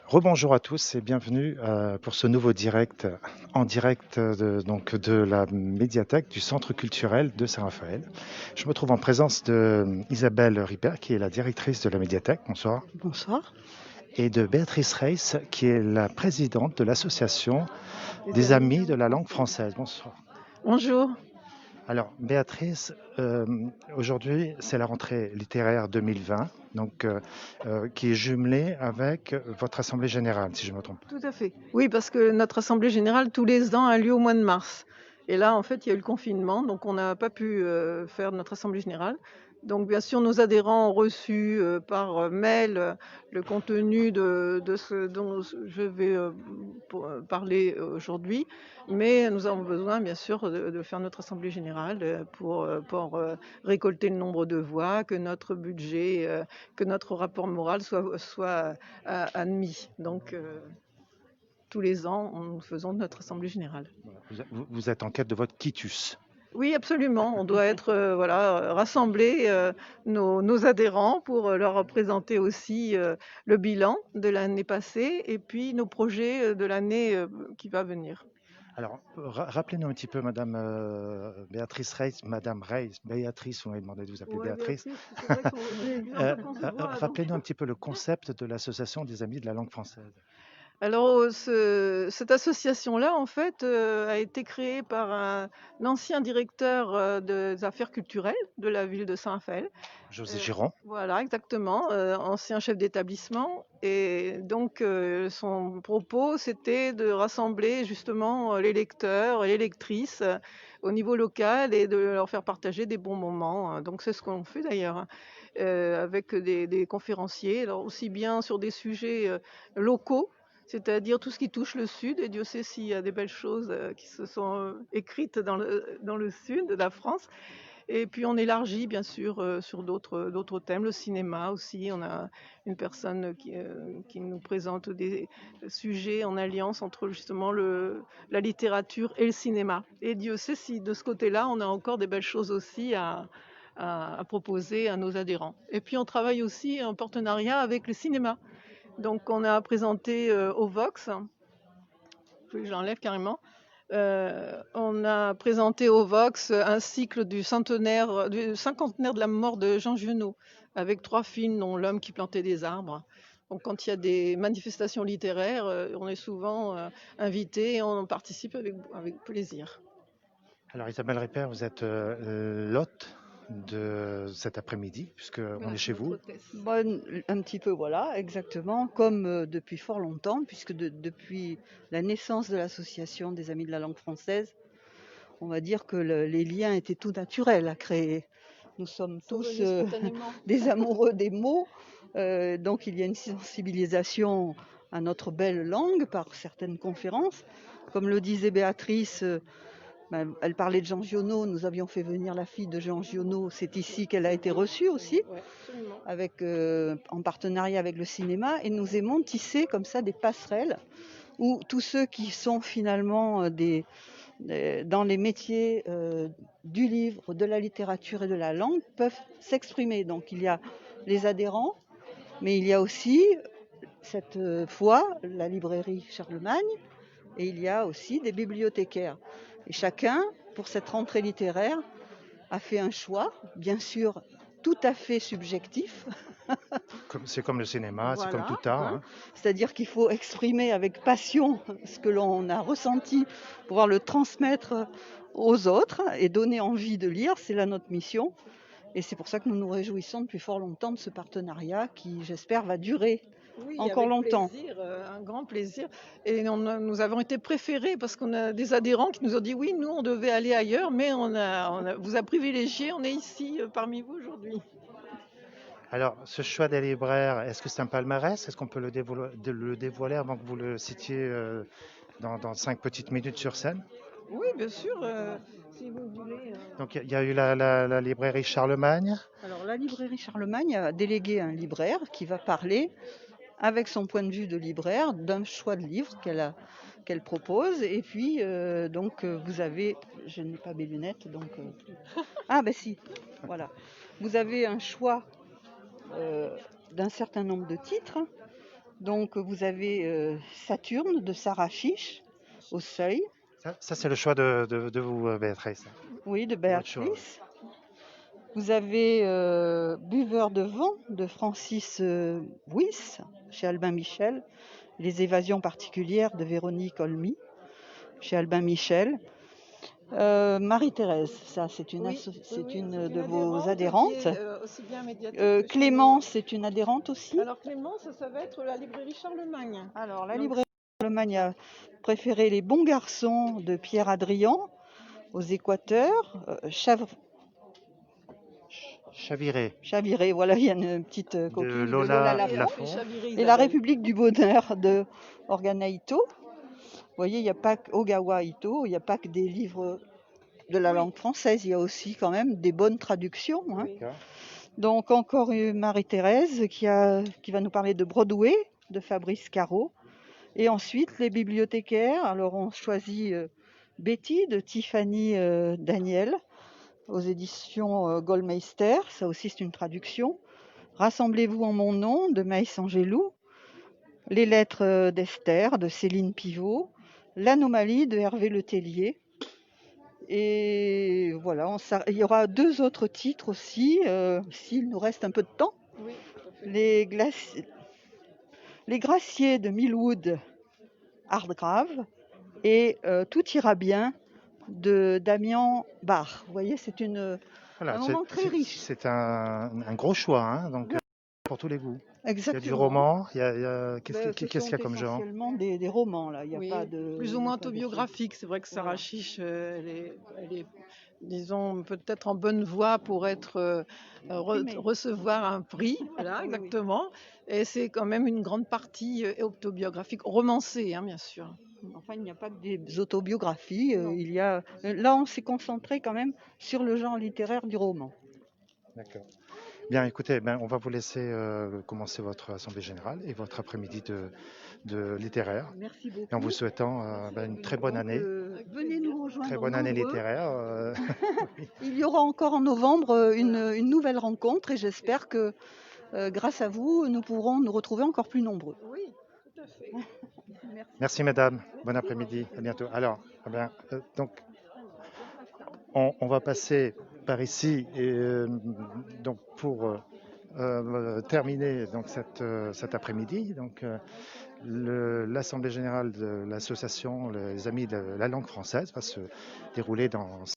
Rebonjour à tous et bienvenue pour ce nouveau direct en direct de la médiathèque du Centre culturel de Saint-Raphaël. Je me trouve en présence de Isabelle Ripert qui est la directrice de la médiathèque, bonsoir, Bonsoir. et de Béatrice Reiss qui est la présidente de l'association Les des amis. Amis de la langue française. Bonsoir. Bonjour. Alors Béatrice, aujourd'hui c'est la rentrée littéraire 2020, qui est jumelée avec votre assemblée générale, si je ne me trompe pas. Tout à fait. Oui, parce que notre assemblée générale, tous les ans, a lieu au mois de mars. Et là, en fait, il y a eu le confinement, donc on n'a pas pu faire notre assemblée générale. Donc, bien sûr, nos adhérents ont reçu par mail le contenu de ce dont je vais parler aujourd'hui. Mais nous avons besoin, bien sûr, de faire notre assemblée générale pour récolter le nombre de voix, que notre budget, que notre rapport moral soit admis. Donc, tous les ans, nous faisons notre assemblée générale. Vous êtes en quête de votre quitus. Oui, absolument. On doit être rassembler nos adhérents pour leur présenter aussi le bilan de l'année passée et puis nos projets de l'année qui va venir. Alors, rappelez-nous un petit peu, Madame Béatrice Reiss, Madame Reiss, Béatrice, vous m'avez demandé de vous appeler Ouais, Béatrice. Béatrice, c'est vrai qu'on dit un peu qu'on se voit. Donc. Rappelez-nous un petit peu le concept de l'Association des Amis de la langue française. Alors, cette association-là, en fait, a été créée par un ancien directeur des affaires culturelles de la ville de Saint-Raphaël. José Giron. Voilà, exactement, ancien chef d'établissement. Et donc, son propos, c'était de rassembler justement les lecteurs et les lectrices au niveau local et de leur faire partager des bons moments. Donc, c'est ce qu'on fait d'ailleurs, hein, avec des conférenciers, alors aussi bien sur des sujets locaux, c'est-à-dire tout ce qui touche le Sud, et Dieu sait s'il y a des belles choses qui se sont écrites dans le Sud de la France. Et puis on élargit bien sûr sur d'autres thèmes, le cinéma aussi. On a une personne qui nous présente des sujets en alliance entre justement la littérature et le cinéma. Et Dieu sait si de ce côté-là, on a encore des belles choses aussi à proposer à nos adhérents. Et puis on travaille aussi en partenariat avec le cinéma. Donc on a présenté au Vox, faut que je l'enlève carrément, on a présenté au Vox un cycle du cinquantenaire de la mort de Jean Giono, avec 3 films, dont L'homme qui plantait des arbres. Donc quand il y a des manifestations littéraires, on est souvent invité et on participe avec plaisir. Alors, Isabelle Ripert, vous êtes l'hôte de cet après-midi, puisqu'on est Voilà, chez notre vous. hôtesse. Bon, un petit peu, voilà, exactement, comme depuis fort longtemps, puisque depuis la naissance de l'association des Amis de la langue française, on va dire que les liens étaient tout naturels à créer. Nous sommes Sont tous venus spontanément. des amoureux des mots, donc il y a une sensibilisation à notre belle langue par certaines conférences. Comme le disait Béatrice, elle parlait de Jean Giono, nous avions fait venir la fille de Jean Giono, c'est ici qu'elle a été reçue aussi, Ouais, absolument. en partenariat avec le cinéma, et nous aimons tisser comme ça des passerelles où tous ceux qui sont finalement dans les métiers du livre, de la littérature et de la langue peuvent s'exprimer. Donc il y a les adhérents, mais il y a aussi cette fois la librairie Charlemagne, et il y a aussi des bibliothécaires. Et chacun, pour cette rentrée littéraire, a fait un choix, bien sûr tout à fait subjectif. C'est comme le cinéma, c'est comme Voilà, tout art, hein. hein. C'est-à-dire qu'il faut exprimer avec passion ce que l'on a ressenti, pouvoir le transmettre aux autres et donner envie de lire, c'est là notre mission. Et c'est pour ça que nous nous réjouissons depuis fort longtemps de ce partenariat qui, j'espère, va durer Oui, encore avec longtemps. plaisir, un grand plaisir. Et nous avons été préférés parce qu'on a des adhérents qui nous ont dit oui, nous on devait aller ailleurs, mais vous a privilégié, on est ici parmi vous aujourd'hui. Alors, ce choix des libraires, est-ce que c'est un palmarès? Est-ce qu'on peut le dévoiler avant que vous le citiez dans 5 petites minutes sur scène? Oui, bien sûr, si vous voulez. Donc, il y a eu la librairie Charlemagne. Alors la librairie Charlemagne a délégué un libraire qui va parler avec son point de vue de libraire d'un choix de livre qu'elle propose. Et puis, vous avez, je n'ai pas mes lunettes, ah ben si, voilà. Vous avez un choix d'un certain nombre de titres Donc vous avez Saturne de Sarah Chiche au seuil, Ça, c'est le choix de vous, Béatrice. oui, de Votre choix, oui. Béatrice. Vous avez Buveur de vent de Francis Wyss chez Albin Michel. Les évasions particulières de Véronique Olmy chez Albin Michel. Marie-Thérèse, ça c'est une, Oui, c'est oui, une c'est de une vos adhérente qui adhérentes. est, aussi bien médiatique que chez Clémence, c'est une adhérente aussi. nous. Alors Clémence, ça va être la librairie Charlemagne. Alors la Donc, librairie Charlemagne a préféré Les Bons Garçons de Pierre Adrian aux Équateurs. Chaviré, voilà, il y a une petite coquille De de Lola Lola Lafont. Lafont. Chaviré Et La Isabelle. République du Bonheur de Organa Ito. Vous voyez, il n'y a pas que Ogawa Ito, il n'y a pas que des livres de la langue française, il y a aussi quand même des bonnes traductions. Hein. Oui. D'accord. Donc encore une Marie-Thérèse qui va nous parler de Broadway de Fabrice Caro. Et ensuite les bibliothécaires. Alors on choisit Betty de Tiffany Daniel aux éditions Goldmeister. Ça aussi c'est une traduction. Rassemblez-vous en mon nom de Maïs Angelou. Les lettres d'Esther de Céline Pivot. L'anomalie de Hervé Letellier. Et voilà, il y aura 2 autres titres aussi, s'il nous reste un peu de temps. Oui, tout à fait. Les Graciers de Millwood Hardgrave et Tout ira bien de Damien Barr. Vous voyez, c'est Voilà, un moment très riche. C'est un gros choix, hein, donc pour tous les goûts. Exactement. Il y a du roman, qu'est-ce qu'il y a comme genre? Essentiellement des romans, là. Il y a Oui, pas de, plus il y ou a moins pas de- autobiographique. C'est vrai que Sarah Voilà. Chiche, elle est, disons, peut-être en bonne voie pour être Primée. recevoir un prix. Voilà, Oui, oui. exactement. Et c'est quand même une grande partie autobiographique, romancée, hein, bien sûr. Enfin, il n'y a pas que des autobiographies. Non. Là, on s'est concentré quand même sur le genre littéraire du roman. D'accord. Bien, écoutez, on va vous laisser commencer votre assemblée générale et votre après-midi de littéraire. Merci beaucoup. Et en vous souhaitant une très bonne année. Venez nous rejoindre. Très bonne année nombreux. littéraire. Il y aura encore en novembre une nouvelle rencontre et j'espère que grâce à vous, nous pourrons nous retrouver encore plus nombreux. Oui, tout à fait. Merci mesdames, bon après-midi, à bientôt. Alors, donc, on va passer par ici et donc pour terminer donc cet après-midi. Donc, l'Assemblée générale de l'association Les Amis de la langue française va se dérouler dans